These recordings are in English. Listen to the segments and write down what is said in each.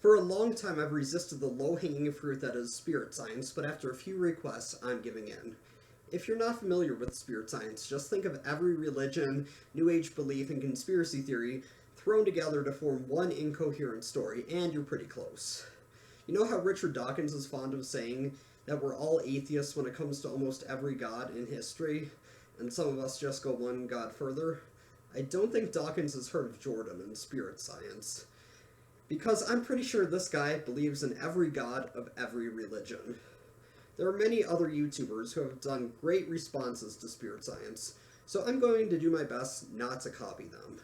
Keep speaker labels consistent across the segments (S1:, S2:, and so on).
S1: For a long time, I've resisted the low-hanging fruit that is spirit science, but after a few requests, I'm giving in. If you're not familiar with spirit science, just think of every religion, New Age belief, and conspiracy theory thrown together to form one incoherent story, and you're pretty close. You know how Richard Dawkins is fond of saying that we're all atheists when it comes to almost every god in history, and some of us just go one god further? I don't think Dawkins has heard of Jordan and spirit science, because I'm pretty sure this guy believes in every god of every religion. There are many other YouTubers who have done great responses to spirit science, so I'm going to do my best not to copy them.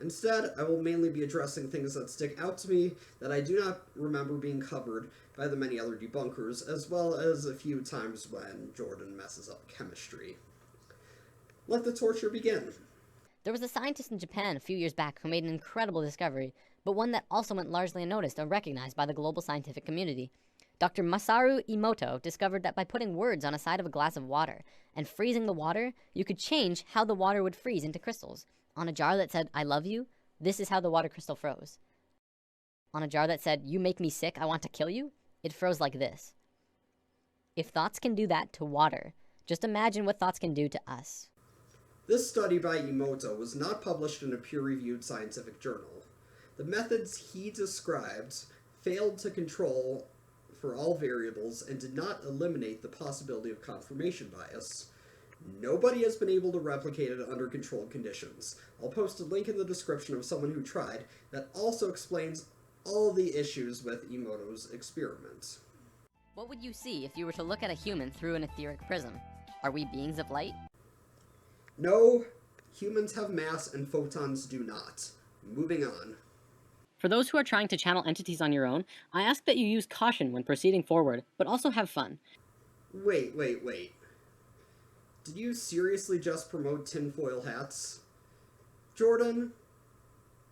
S1: Instead, I will mainly be addressing things that stick out to me that I do not remember being covered by the many other debunkers, as well as a few times when Jordan messes up chemistry. Let the torture begin.
S2: There was a scientist in Japan a few years back who made an incredible discovery, but one that also went largely unnoticed or recognized by the global scientific community. Dr. Masaru Emoto discovered that by putting words on a side of a glass of water and freezing the water, you could change how the water would freeze into crystals. On a jar that said, "I love you," this is how the water crystal froze. On a jar that said, "You make me sick, I want to kill you," it froze like this. If thoughts can do that to water, just imagine what thoughts can do to us.
S1: This study by Emoto was not published in a peer-reviewed scientific journal. The methods he described failed to control for all variables and did not eliminate the possibility of confirmation bias. Nobody has been able to replicate it under controlled conditions. I'll post a link in the description of someone who tried that also explains all the issues with Emoto's experiment.
S2: What would you see if you were to look at a human through an etheric prism? Are we beings of light?
S1: No, humans have mass and photons do not. Moving on.
S2: For those who are trying to channel entities on your own, I ask that you use caution when proceeding forward, but also have fun.
S1: Wait. Did you seriously just promote tinfoil hats? Jordan,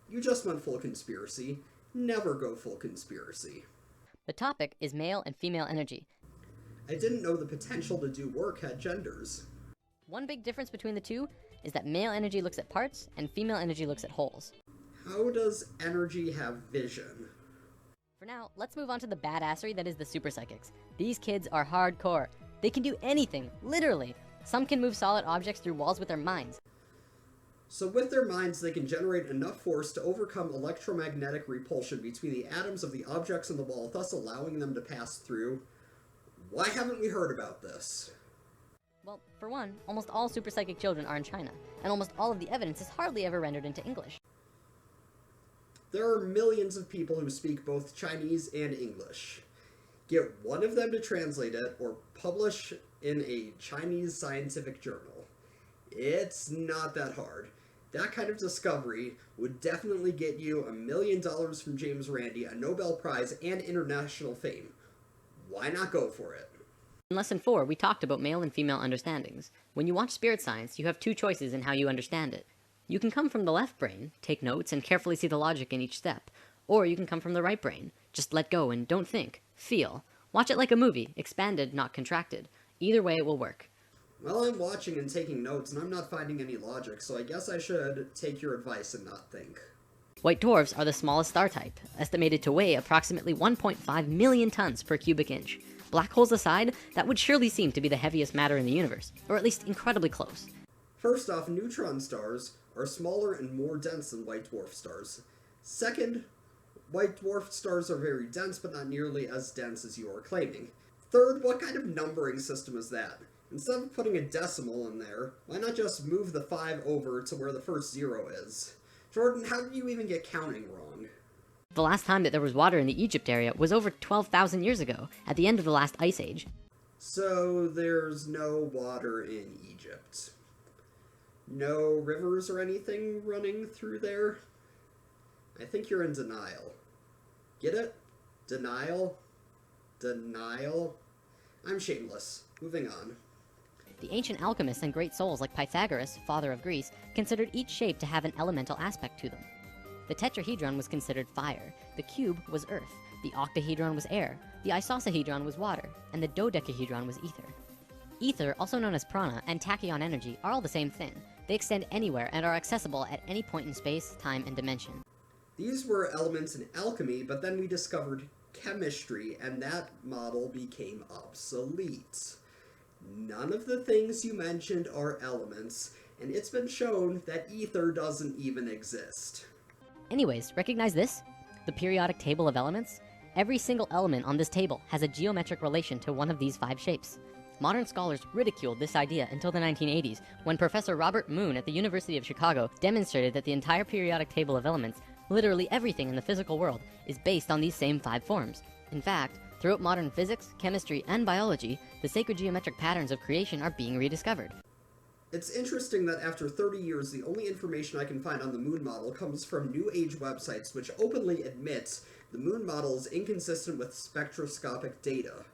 S1: you just went full conspiracy. Never go full conspiracy.
S2: The topic is male and female energy.
S1: I didn't know the potential to do work had genders.
S2: One big difference between the two is that male energy looks at parts and female energy looks at wholes.
S1: How does energy have vision?
S2: For now, let's move on to the badassery that is the super psychics. These kids are hardcore. They can do anything, literally. Some can move solid objects through walls with their minds.
S1: So with their minds, they can generate enough force to overcome electromagnetic repulsion between the atoms of the objects in the wall, thus allowing them to pass through. Why haven't we heard about this?
S2: Well, for one, almost all super psychic children are in China, and almost all of the evidence is hardly ever rendered into English.
S1: There are millions of people who speak both Chinese and English. Get one of them to translate it or publish in a Chinese scientific journal. It's not that hard. That kind of discovery would definitely get you $1 million from James Randi, a Nobel Prize, and international fame. Why not go for it?
S2: In Lesson 4, we talked about male and female understandings. When you watch spirit science, you have two choices in how you understand it. You can come from the left brain, take notes, and carefully see the logic in each step. Or you can come from the right brain. Just let go and don't think. Feel. Watch it like a movie, expanded, not contracted. Either way, it will work.
S1: Well, I'm watching and taking notes, and I'm not finding any logic, so I guess I should take your advice and not think.
S2: White dwarfs are the smallest star type, estimated to weigh approximately 1.5 million tons per cubic inch. Black holes aside, that would surely seem to be the heaviest matter in the universe, or at least incredibly close.
S1: First off, neutron stars are smaller and more dense than white dwarf stars. Second, white dwarf stars are very dense, but not nearly as dense as you are claiming. Third, what kind of numbering system is that? Instead of putting a decimal in there, why not just move the 5 over to where the first 0 is? Jordan, how did you even get counting wrong?
S2: The last time that there was water in the Egypt area was over 12,000 years ago, at the end of the last ice age.
S1: So there's no water in Egypt. No rivers or anything running through there? I think you're in denial. Get it? Denial? Denial? I'm shameless. Moving on.
S2: The ancient alchemists and great souls like Pythagoras, father of Greece, considered each shape to have an elemental aspect to them. The tetrahedron was considered fire, the cube was earth, the octahedron was air, the isosahedron was water, and the dodecahedron was ether. Ether, also known as prana, and tachyon energy are all the same thing. They extend anywhere and are accessible at any point in space, time, and dimension.
S1: These were elements in alchemy, but then we discovered chemistry, and that model became obsolete. None of the things you mentioned are elements, and it's been shown that ether doesn't even exist.
S2: Anyways, recognize this? The periodic table of elements? Every single element on this table has a geometric relation to one of these 5 shapes. Modern scholars ridiculed this idea until the 1980s, when Professor Robert Moon at the University of Chicago demonstrated that the entire periodic table of elements, literally everything in the physical world, is based on these same 5 forms. In fact, throughout modern physics, chemistry, and biology, the sacred geometric patterns of creation are being rediscovered.
S1: It's interesting that after 30 years, the only information I can find on the moon model comes from New Age websites which openly admit the moon model is inconsistent with spectroscopic data.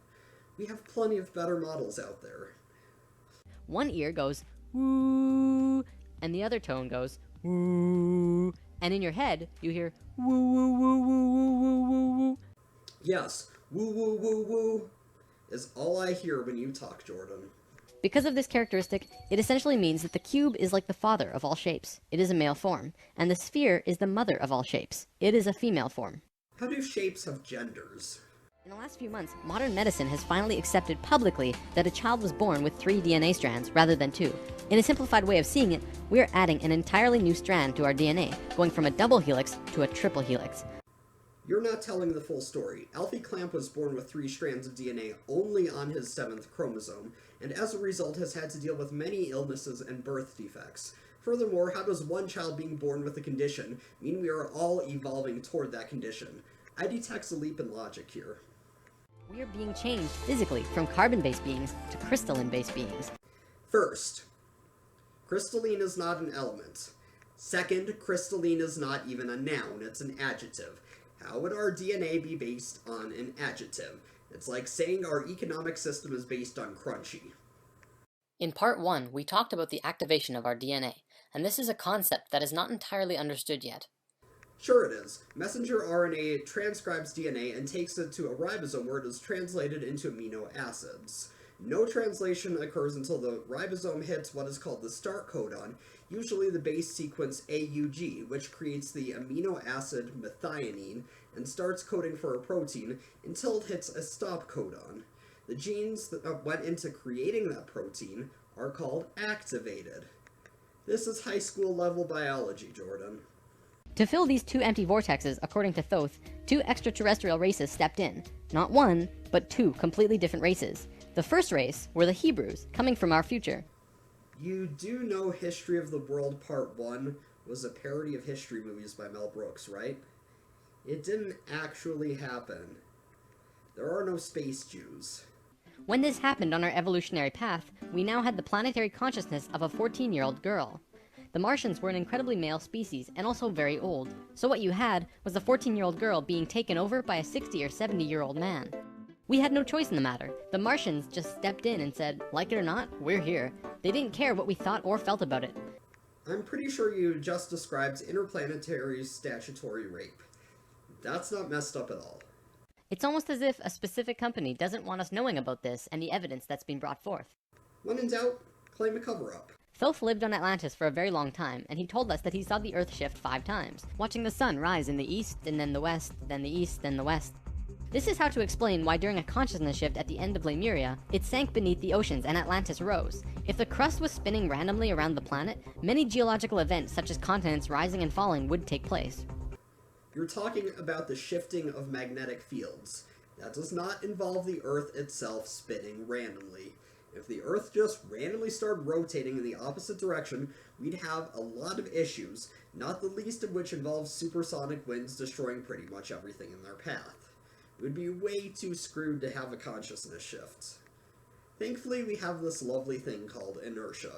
S1: We have plenty of better models out there.
S2: One ear goes, woo, and the other tone goes, woo, and in your head, you hear, woo, woo, woo, woo, woo, woo, woo, woo.
S1: Yes, woo woo woo woo is all I hear when you talk, Jordan.
S2: Because of this characteristic, it essentially means that the cube is like the father of all shapes. It is a male form, and the sphere is the mother of all shapes. It is a female form.
S1: How do shapes have genders?
S2: In the last few months, modern medicine has finally accepted publicly that a child was born with 3 DNA strands rather than 2. In a simplified way of seeing it, we are adding an entirely new strand to our DNA, going from a double helix to a triple helix.
S1: You're not telling the full story. Alfie Clamp was born with 3 strands of DNA only on his 7th chromosome, and as a result has had to deal with many illnesses and birth defects. Furthermore, how does one child being born with a condition mean we are all evolving toward that condition? I detect a leap in logic here.
S2: We are being changed physically from carbon-based beings to crystalline-based beings.
S1: First, crystalline is not an element. Second, crystalline is not even a noun, it's an adjective. How would our DNA be based on an adjective? It's like saying our economic system is based on crunchy.
S2: In part 1, we talked about the activation of our DNA, and this is a concept that is not entirely understood yet.
S1: Sure it is. Messenger RNA transcribes DNA and takes it to a ribosome where it is translated into amino acids. No translation occurs until the ribosome hits what is called the start codon, usually the base sequence AUG, which creates the amino acid methionine and starts coding for a protein until it hits a stop codon. The genes that went into creating that protein are called activated. This is high school level biology, Jordan.
S2: To fill these 2 empty vortexes, according to Thoth, 2 extraterrestrial races stepped in. Not 1, but 2 completely different races. The first race were the Hebrews, coming from our future.
S1: You do know History of the World Part 1 was a parody of history movies by Mel Brooks, right? It didn't actually happen. There are no space Jews.
S2: When this happened on our evolutionary path, we now had the planetary consciousness of a 14-year-old girl. The Martians were an incredibly male species, and also very old. So what you had was a 14-year-old girl being taken over by a 60 or 70-year-old man. We had no choice in the matter. The Martians just stepped in and said, like it or not, we're here. They didn't care what we thought or felt about it.
S1: I'm pretty sure you just described interplanetary statutory rape. That's not messed up at all.
S2: It's almost as if a specific company doesn't want us knowing about this and the evidence that's been brought forth.
S1: When in doubt, claim a cover-up.
S2: Thoth lived on Atlantis for a very long time, and he told us that he saw the Earth shift 5 times, watching the sun rise in the east, and then the west, then the east, then the west. This is how to explain why during a consciousness shift at the end of Lemuria, it sank beneath the oceans and Atlantis rose. If the crust was spinning randomly around the planet, many geological events such as continents rising and falling would take place.
S1: You're talking about the shifting of magnetic fields. That does not involve the Earth itself spinning randomly. If the Earth just randomly started rotating in the opposite direction, we'd have a lot of issues, not the least of which involves supersonic winds destroying pretty much everything in their path. We'd be way too screwed to have a consciousness shift. Thankfully, we have this lovely thing called inertia.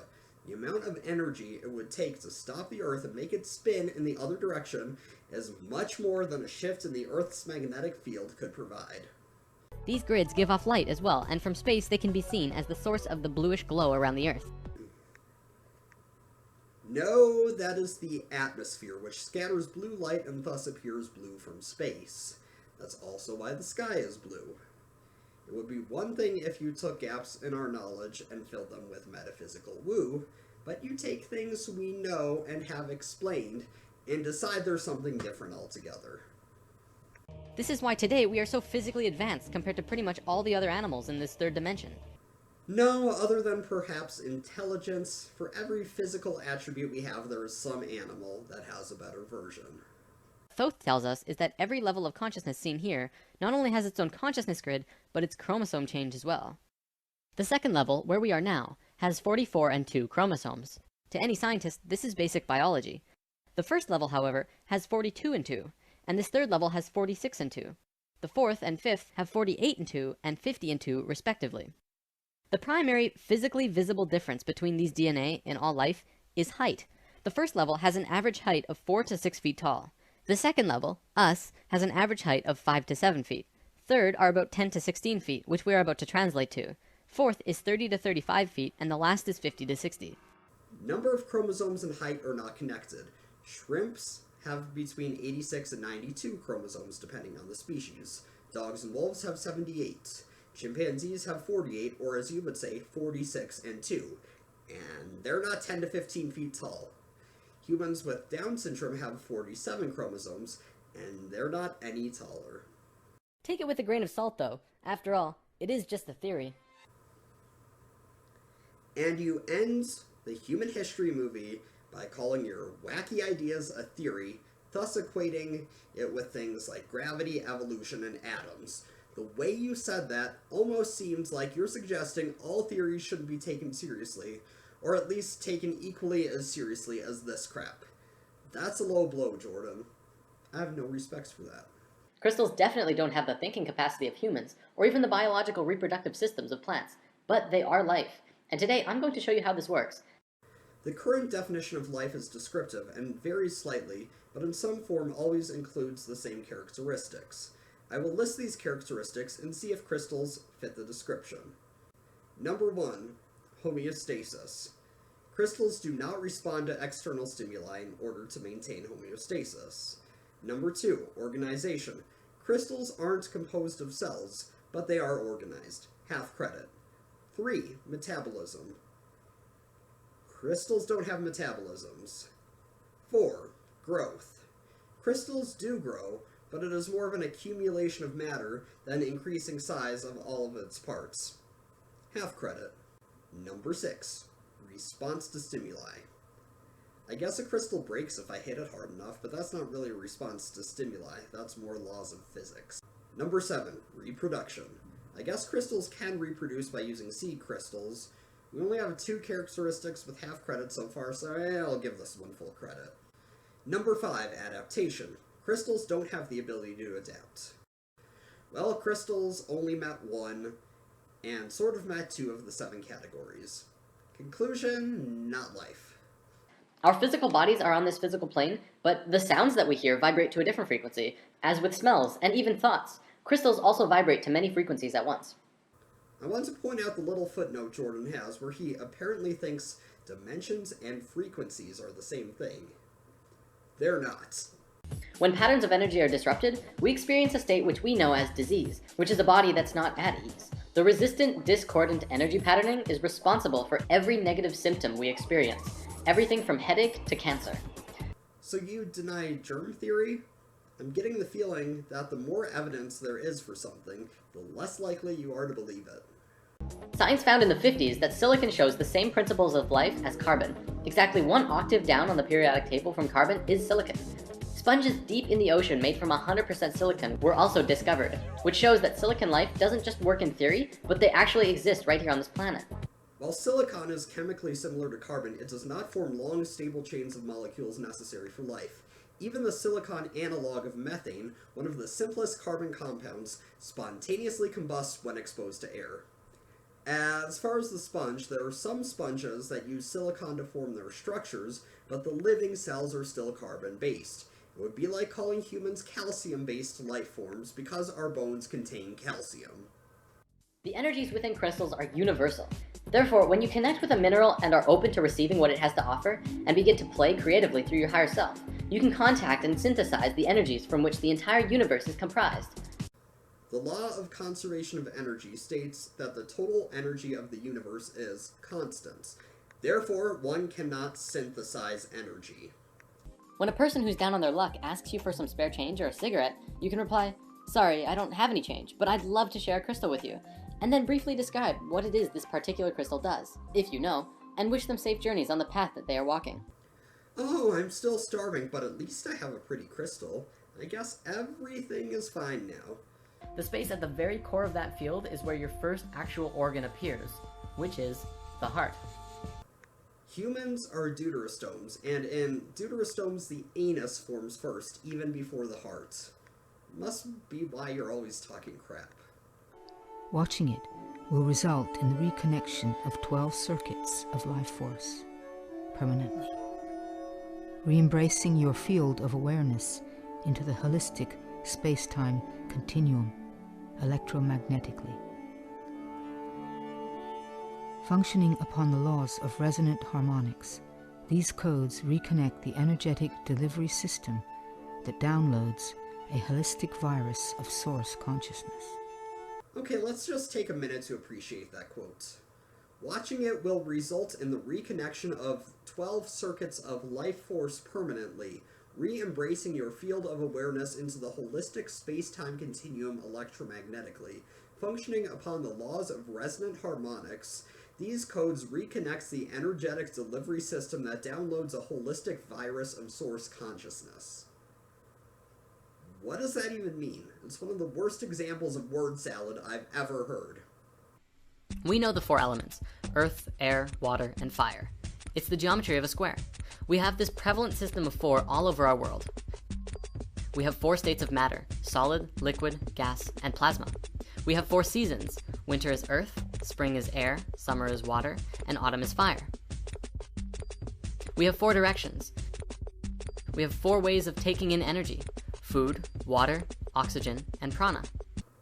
S1: The amount of energy it would take to stop the Earth and make it spin in the other direction is much more than a shift in the Earth's magnetic field could provide.
S2: These grids give off light as well, and from space they can be seen as the source of the bluish glow around the Earth.
S1: No, that is the atmosphere, which scatters blue light and thus appears blue from space. That's also why the sky is blue. It would be one thing if you took gaps in our knowledge and filled them with metaphysical woo, but you take things we know and have explained and decide there's something different altogether.
S2: This is why today we are so physically advanced compared to pretty much all the other animals in this third dimension.
S1: No, other than perhaps intelligence, for every physical attribute we have, there is some animal that has a better version.
S2: Thoth tells us is that every level of consciousness seen here not only has its own consciousness grid, but its chromosome change as well. The second level, where we are now, has 44 and 2 chromosomes. To any scientist, this is basic biology. The first level, however, has 42 and 2, and this third level has 46 and 2. The fourth and fifth have 48 and 2 and 50 and 2 respectively. The primary physically visible difference between these DNA in all life is height. The first level has an average height of 4 to 6 feet tall. The second level, us, has an average height of 5 to 7 feet. Third are about 10 to 16 feet, which we are about to translate to. Fourth is 30 to 35 feet, and the last is 50 to 60.
S1: Number of chromosomes and height are not connected. Shrimps have between 86 and 92 chromosomes depending on the species. Dogs and wolves have 78. Chimpanzees have 48, or as you would say, 46 and 2. And they're not 10 to 15 feet tall. Humans with Down syndrome have 47 chromosomes, and they're not any taller.
S2: Take it with a grain of salt, though. After all, it is just a theory.
S1: And you end the human history movie by calling your wacky ideas a theory, thus equating it with things like gravity, evolution, and atoms. The way you said that almost seems like you're suggesting all theories shouldn't be taken seriously, or at least taken equally as seriously as this crap. That's a low blow, Jordan. I have no respect for that.
S2: Crystals definitely don't have the thinking capacity of humans, or even the biological reproductive systems of plants, but they are life. And today I'm going to show you how this works.
S1: The current definition of life is descriptive and varies slightly, but in some form always includes the same characteristics. I will list these characteristics and see if crystals fit the description. Number 1. Homeostasis. Crystals do not respond to external stimuli in order to maintain homeostasis. Number 2. Organization. Crystals aren't composed of cells, but they are organized. Half credit. 3. Metabolism. Crystals don't have metabolisms. 4. Growth. Crystals do grow, but it is more of an accumulation of matter than increasing size of all of its parts. Half credit. Number 6. Response to stimuli. I guess a crystal breaks if I hit it hard enough, but that's not really a response to stimuli. That's more laws of physics. Number 7. Reproduction. I guess crystals can reproduce by using seed crystals. We only have 2 characteristics with half credit so far, so I'll give this one full credit. Number 5. Adaptation. Crystals don't have the ability to adapt. Well, crystals only met 1, and sort of met 2 of the 7 categories. Conclusion, not life.
S2: Our physical bodies are on this physical plane, but the sounds that we hear vibrate to a different frequency, as with smells and even thoughts. Crystals also vibrate to many frequencies at once.
S1: I want to point out the little footnote Jordan has where he apparently thinks dimensions and frequencies are the same thing. They're not.
S2: When patterns of energy are disrupted, we experience a state which we know as disease, which is a body that's not at ease. The resistant, discordant energy patterning is responsible for every negative symptom we experience, everything from headache to cancer.
S1: So you deny germ theory? I'm getting the feeling that the more evidence there is for something, the less likely you are to believe it.
S2: Science found in the 50s that silicon shows the same principles of life as carbon. Exactly 1 octave down on the periodic table from carbon is silicon. Sponges deep in the ocean made from 100% silicon were also discovered, which shows that silicon life doesn't just work in theory, but they actually exist right here on this planet.
S1: While silicon is chemically similar to carbon, it does not form long, stable chains of molecules necessary for life. Even the silicon analog of methane, one of the simplest carbon compounds, spontaneously combusts when exposed to air. As far as the sponge, there are some sponges that use silicon to form their structures, but the living cells are still carbon-based. It would be like calling humans calcium-based life forms because our bones contain calcium.
S2: The energies within crystals are universal. Therefore, when you connect with a mineral and are open to receiving what it has to offer, and begin to play creatively through your higher self, you can contact and synthesize the energies from which the entire universe is comprised.
S1: The law of conservation of energy states that the total energy of the universe is constant. Therefore, one cannot synthesize energy.
S2: When a person who's down on their luck asks you for some spare change or a cigarette, you can reply, "Sorry, I don't have any change, but I'd love to share a crystal with you," and then briefly describe what it is this particular crystal does, if you know, and wish them safe journeys on the path that they are walking.
S1: Oh, I'm still starving, but at least I have a pretty crystal. I guess everything is fine now.
S2: The space at the very core of that field is where your first actual organ appears, which is the heart.
S1: Humans are deuterostomes, and in deuterostomes the anus forms first, even before the heart. Must be why you're always talking crap.
S3: Watching it will result in the reconnection of 12 circuits of life force, permanently. Re-embracing your field of awareness into the holistic space-time continuum, electromagnetically. Functioning upon the laws of resonant harmonics, these codes reconnect the energetic delivery system that downloads a holistic virus of source consciousness.
S1: Okay, let's just take a minute to appreciate that quote. Watching it will result in the reconnection of 12 circuits of life force permanently, re-embracing your field of awareness into the holistic space-time continuum electromagnetically. Functioning upon the laws of resonant harmonics, these codes reconnects the energetic delivery system that downloads a holistic virus of source consciousness. What does that even mean? It's one of the worst examples of word salad I've ever heard.
S2: We know the four elements: earth, air, water, and fire. It's the geometry of a square. We have this prevalent system of four all over our world. We have four states of matter: solid, liquid, gas, and plasma. We have four seasons: winter is earth, spring is air, summer is water, and autumn is fire. We have four directions. We have four ways of taking in energy: food, water, oxygen, and prana.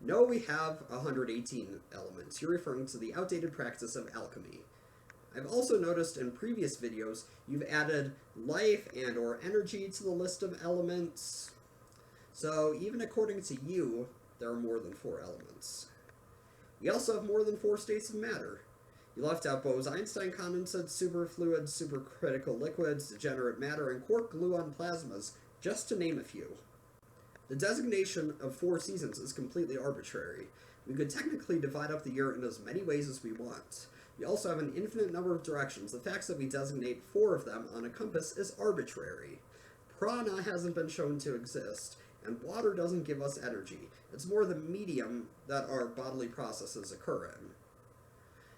S1: No, we have 118 elements. You're referring to the outdated practice of alchemy. I've also noticed in previous videos you've added life and or energy to the list of elements. So even according to you, there are more than 4 elements. We also have more than 4 states of matter. You left out Bose-Einstein condensates, superfluids, supercritical liquids, degenerate matter, and quark-gluon plasmas, just to name a few. The designation of 4 seasons is completely arbitrary. We could technically divide up the year in as many ways as we want. We also have an infinite number of directions. The fact that we designate 4 of them on a compass is arbitrary. Prana hasn't been shown to exist, and water doesn't give us energy. It's more the medium that our bodily processes occur in.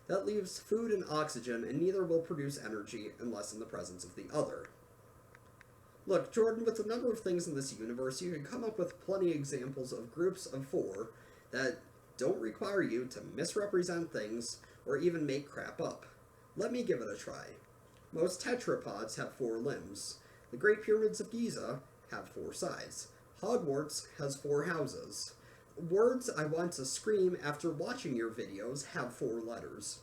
S1: That leaves food and oxygen, and neither will produce energy unless in the presence of the other. Look, Jordan, with the number of things in this universe, you can come up with plenty of examples of groups of 4 that don't require you to misrepresent things or even make crap up. Let me give it a try. Most tetrapods have 4 limbs. The Great Pyramids of Giza have 4 sides. Hogwarts has 4 houses. Words I want to scream after watching your videos have 4 letters.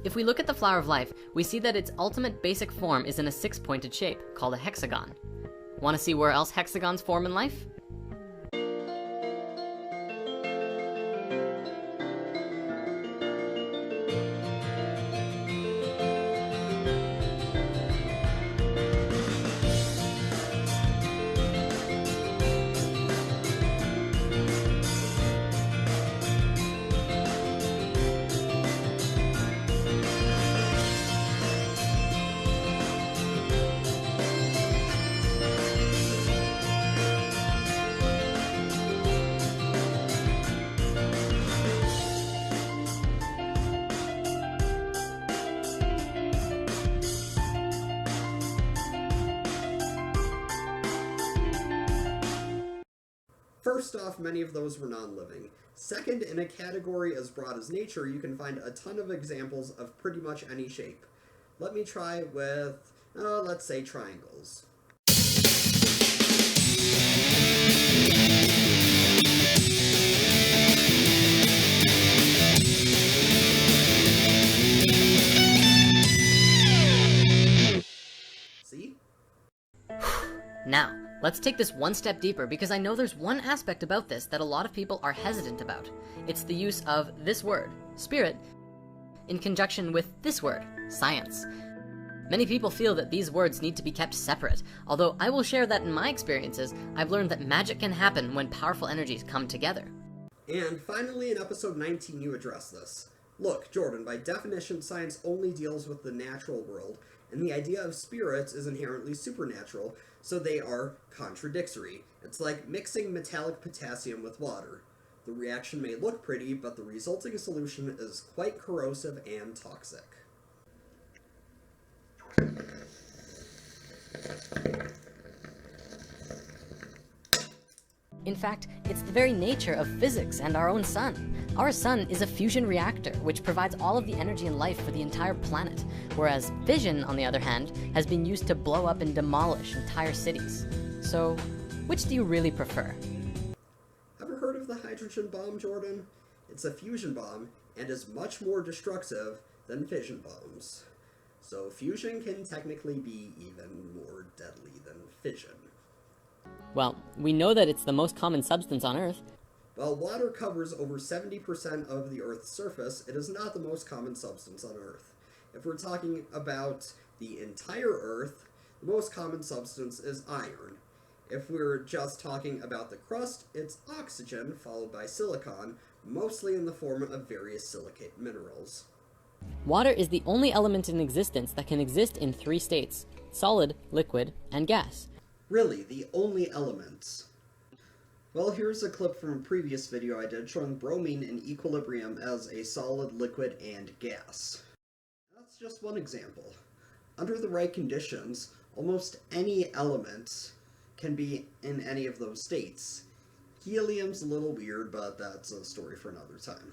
S2: If we look at the flower of life, we see that its ultimate basic form is in a 6-pointed shape, called a hexagon. Want to see where else hexagons form in life?
S1: First off, many of those were non-living. Second, in a category as broad as nature, you can find a ton of examples of pretty much any shape. Let me try with, let's say triangles. See?
S2: Now, let's take this one step deeper because I know there's one aspect about this that a lot of people are hesitant about. It's the use of this word, spirit, in conjunction with this word, science. Many people feel that these words need to be kept separate, although I will share that in my experiences, I've learned that magic can happen when powerful energies come together.
S1: And finally, in episode 19, you address this. Look, Jordan, by definition, science only deals with the natural world, and the idea of spirits is inherently supernatural, so they are contradictory. It's like mixing metallic potassium with water. The reaction may look pretty, but the resulting solution is quite corrosive and toxic.
S2: In fact, it's the very nature of physics and our own sun. Our sun is a fusion reactor, which provides all of the energy and life for the entire planet, whereas fission, on the other hand, has been used to blow up and demolish entire cities. So, which do you really prefer?
S1: Ever heard of the hydrogen bomb, Jordan? It's a fusion bomb, and is much more destructive than fission bombs. So fusion can technically be even more deadly than fission.
S2: Well, we know that it's the most common substance on Earth.
S1: While water covers over 70% of the Earth's surface, it is not the most common substance on Earth. If we're talking about the entire Earth, the most common substance is iron. If we're just talking about the crust, it's oxygen, followed by silicon, mostly in the form of various silicate minerals.
S2: Water is the only element in existence that can exist in 3 states: solid, liquid, and gas.
S1: Really, the only elements. Well, here's a clip from a previous video I did showing bromine in equilibrium as a solid, liquid, and gas. That's just one example. Under the right conditions, almost any element can be in any of those states. Helium's a little weird, but that's a story for another time.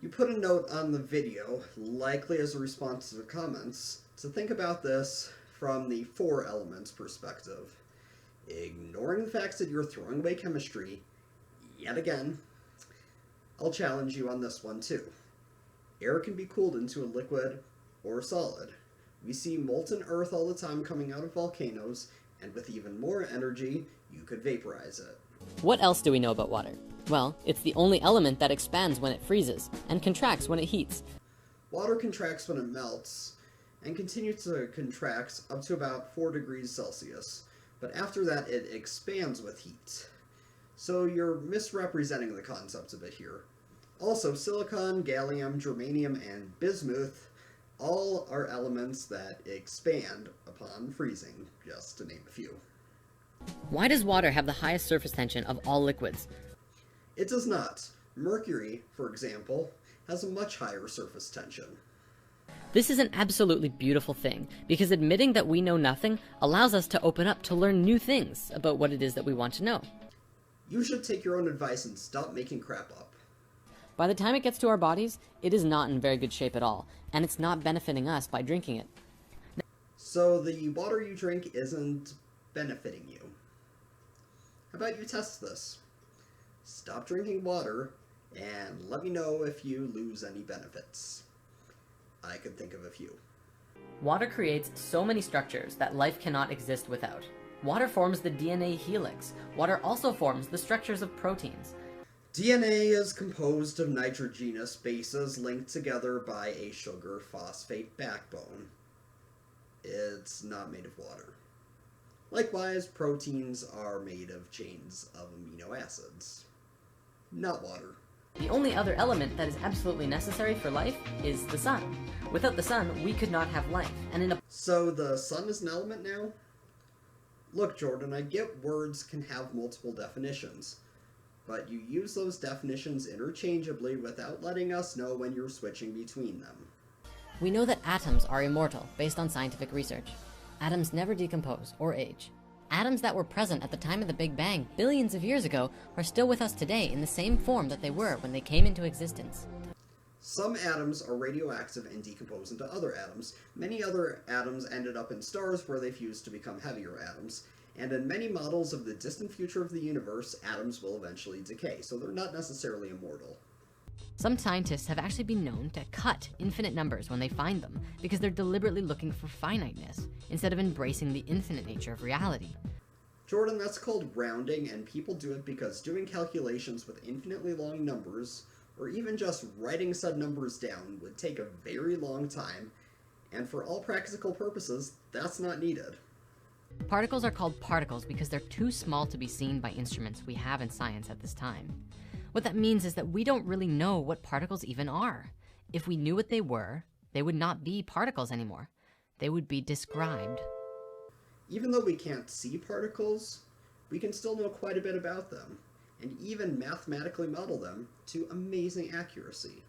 S1: You put a note on the video, likely as a response to the comments, to think about this from the 4 elements perspective. Ignoring the fact that you're throwing away chemistry, yet again, I'll challenge you on this one too. Air can be cooled into a liquid or solid. We see molten earth all the time coming out of volcanoes, and with even more energy, you could vaporize it.
S2: What else do we know about water? Well, it's the only element that expands when it freezes, and contracts when it heats.
S1: Water contracts when it melts, and continues to contract up to about 4 degrees Celsius, but after that it expands with heat. So you're misrepresenting the concepts a bit here. Also, silicon, gallium, germanium, and bismuth all are elements that expand upon freezing, just to name a few.
S2: Why does water have the highest surface tension of all liquids?
S1: It does not. Mercury, for example, has a much higher surface tension.
S2: This is an absolutely beautiful thing, because admitting that we know nothing allows us to open up to learn new things about what it is that we want to know.
S1: You should take your own advice and stop making crap up.
S2: By the time it gets to our bodies, it is not in very good shape at all, and it's not benefiting us by drinking it.
S1: So the water you drink isn't benefiting you. How about you test this? Stop drinking water, and let me know if you lose any benefits. I could think of a few.
S2: Water creates so many structures that life cannot exist without. Water forms the DNA helix. Water also forms the structures of proteins.
S1: DNA is composed of nitrogenous bases linked together by a sugar phosphate backbone. It's not made of water. Likewise, proteins are made of chains of amino acids. Not water.
S2: The only other element that is absolutely necessary for life is the sun. Without the sun, we could not have life, and in a...
S1: So the sun is an element now? Look, Jordan, I get words can have multiple definitions, but you use those definitions interchangeably without letting us know when you're switching between them.
S2: We know that atoms are immortal, based on scientific research. Atoms never decompose or age. Atoms that were present at the time of the Big Bang billions of years ago are still with us today in the same form that they were when they came into existence.
S1: Some atoms are radioactive and decompose into other atoms. Many other atoms ended up in stars where they fused to become heavier atoms. And in many models of the distant future of the universe, atoms will eventually decay, so they're not necessarily immortal.
S2: Some scientists have actually been known to cut infinite numbers when they find them because they're deliberately looking for finiteness instead of embracing the infinite nature of reality.
S1: Jordan, that's called rounding, and people do it because doing calculations with infinitely long numbers, or even just writing said numbers down, would take a very long time, and for all practical purposes, that's not needed.
S2: Particles are called particles because they're too small to be seen by instruments we have in science at this time. What that means is that we don't really know what particles even are. If we knew what they were, they would not be particles anymore. They would be described.
S1: Even though we can't see particles, we can still know quite a bit about them, and even mathematically model them to amazing accuracy.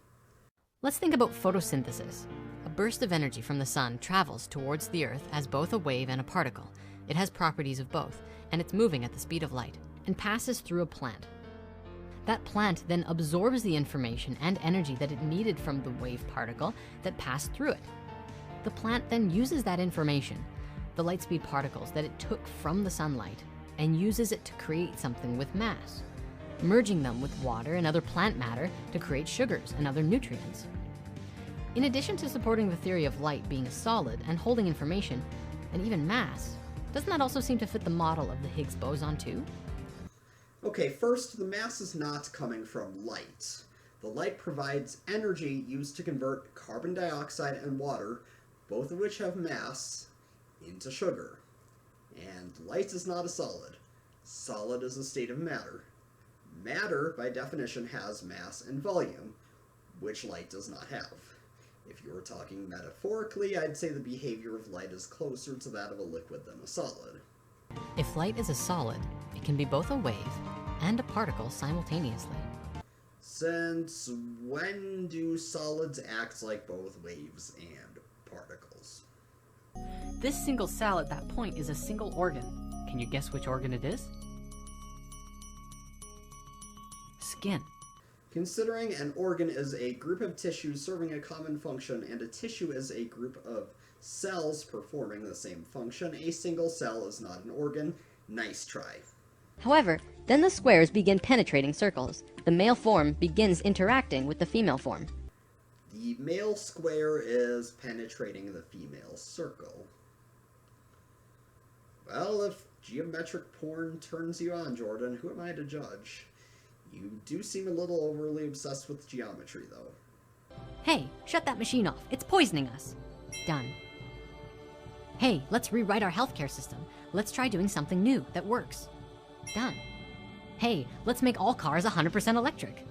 S2: Let's think about photosynthesis. A burst of energy from the sun travels towards the earth as both a wave and a particle. It has properties of both, and it's moving at the speed of light, and passes through a plant. That plant then absorbs the information and energy that it needed from the wave particle that passed through it. The plant then uses that information, the light speed particles that it took from the sunlight, and uses it to create something with mass, merging them with water and other plant matter to create sugars and other nutrients. In addition to supporting the theory of light being a solid and holding information, and even mass, doesn't that also seem to fit the model of the Higgs boson too?
S1: Okay, first, the mass is not coming from light. The light provides energy used to convert carbon dioxide and water, both of which have mass, into sugar. And light is not a solid. Solid is a state of matter. Matter, by definition, has mass and volume, which light does not have. If you were talking metaphorically, I'd say the behavior of light is closer to that of a liquid than a solid.
S2: If light is a solid, it can be both a wave and a particle simultaneously.
S1: Since when do solids act like both waves and particles?
S2: This single cell at that point is a single organ. Can you guess which organ it is? Skin.
S1: Considering an organ is a group of tissues serving a common function and a tissue is a group of cells performing the same function, a single cell is not an organ. Nice try.
S2: However, then the squares begin penetrating circles. The male form begins interacting with the female form.
S1: The male square is penetrating the female circle. Well, if geometric porn turns you on, Jordan, who am I to judge? You do seem a little overly obsessed with geometry, though.
S2: Hey, shut that machine off. It's poisoning us. Done. Hey, let's rewrite our healthcare system. Let's try doing something new that works. Done. Hey, let's make all cars 100% electric.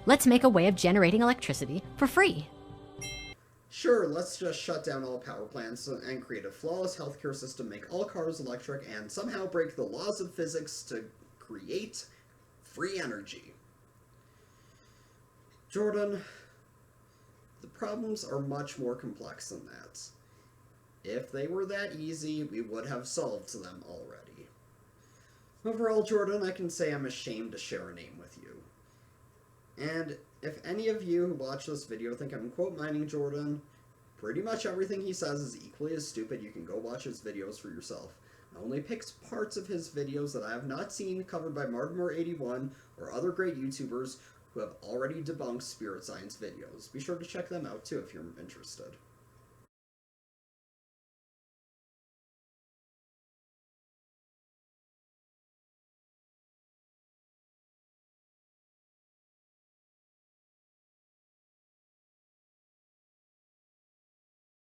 S2: Let's make a way of generating electricity for free.
S1: Sure, let's just shut down all power plants and create a flawless healthcare system, make all cars electric, and somehow break the laws of physics to create free energy. Jordan, the problems are much more complex than that. If they were that easy, we would have solved them already. Overall, Jordan, I can say I'm ashamed to share a name with you. And if any of you who watch this video think I'm quote mining Jordan, pretty much everything he says is equally as stupid. You can go watch his videos for yourself. I only picked parts of his videos that I have not seen covered by Martinmore81 or other great YouTubers who have already debunked spirit science videos. Be sure to check them out too if you're interested.